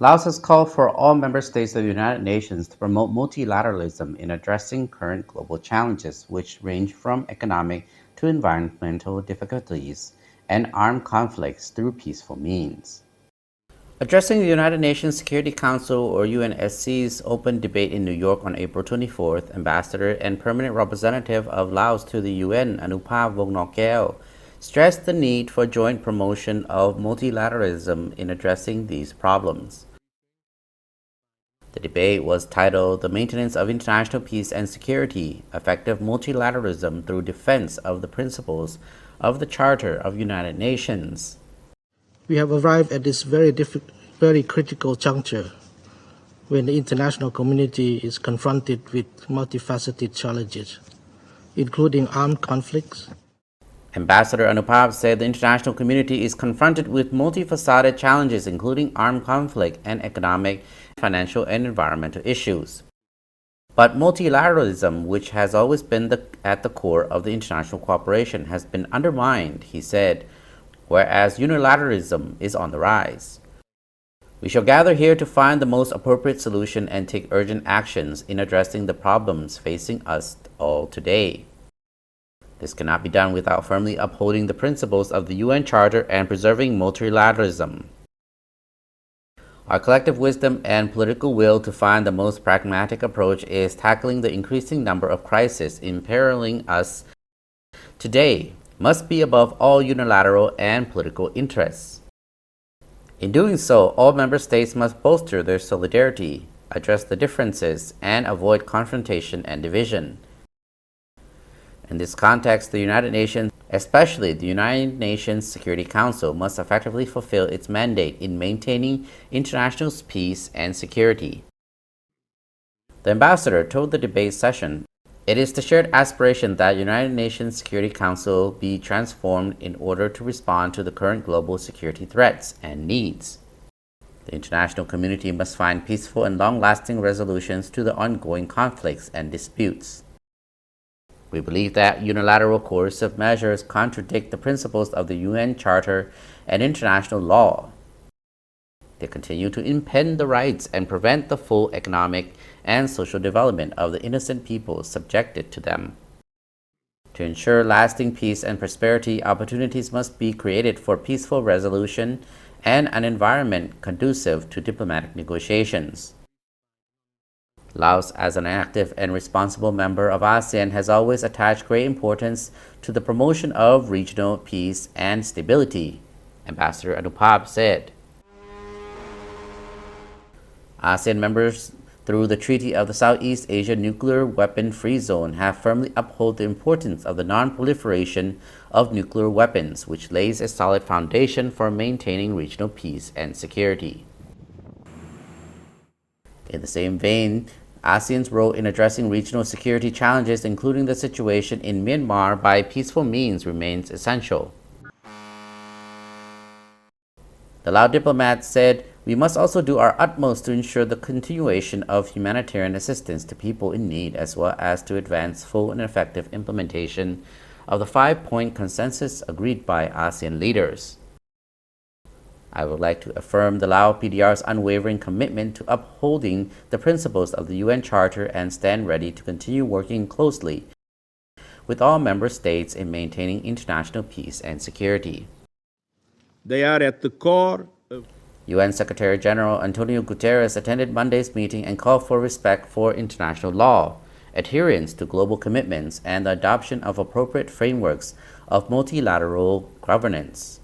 Laos has called for all member states of the United Nations to promote multilateralism in addressing current global challenges, which range from economic to environmental difficulties and armed conflicts through peaceful means. Addressing the United Nations Security Council or UNSC's open debate in New York on April 24th, Ambassador and Permanent Representative of Laos to the UN, Anupa Vongnokel, stressed the need for joint promotion of multilateralism in addressing these problems. The debate was titled "The Maintenance of International Peace and Security: Effective Multilateralism Through Defense of the Principles of the Charter of United Nations." We have arrived at this very critical juncture when the international community is confronted with multifaceted challenges, including armed conflicts. Ambassador Anupab said the international community is confronted with multifaceted challenges, including armed conflict and economic, financial, and environmental issues. But multilateralism, which has always been at the core of the international cooperation, has been undermined, he said, whereas unilateralism is on the rise. We shall gather here to find the most appropriate solution and take urgent actions in addressing the problems facing us all today. This cannot be done without firmly upholding the principles of the UN Charter and preserving multilateralism. Our collective wisdom and political will to find the most pragmatic approach is tackling the increasing number of crises imperiling us today must be above all unilateral and political interests. In doing so, all member states must bolster their solidarity, address the differences, and avoid confrontation and division. In this context, the United Nations, especially the United Nations Security Council, must effectively fulfill its mandate in maintaining international peace and security. The ambassador told the debate session, "It is the shared aspiration that United Nations Security Council be transformed in order to respond to the current global security threats and needs. The international community must find peaceful and long-lasting resolutions to the ongoing conflicts and disputes. We believe that unilateral coercive measures contradict the principles of the UN Charter and international law. They continue to impede the rights and prevent the full economic and social development of the innocent people subjected to them. To ensure lasting peace and prosperity, opportunities must be created for peaceful resolution and an environment conducive to diplomatic negotiations. Laos, as an active and responsible member of ASEAN, has always attached great importance to the promotion of regional peace and stability," Ambassador Anupab said. ASEAN members, through the Treaty of the Southeast Asia Nuclear Weapon-Free Zone, have firmly upheld the importance of the non-proliferation of nuclear weapons, which lays a solid foundation for maintaining regional peace and security. In the same vein, ASEAN's role in addressing regional security challenges, including the situation in Myanmar, by peaceful means remains essential. The Lao diplomat said, "We must also do our utmost to ensure the continuation of humanitarian assistance to people in need, as well as to advance full and effective implementation of the 5-point consensus agreed by ASEAN leaders. I would like to affirm the Lao PDR's unwavering commitment to upholding the principles of the UN Charter and stand ready to continue working closely with all member states in maintaining international peace and security." They are at the core of UN Secretary General Antonio Guterres attended Monday's meeting and called for respect for international law, adherence to global commitments, and the adoption of appropriate frameworks of multilateral governance.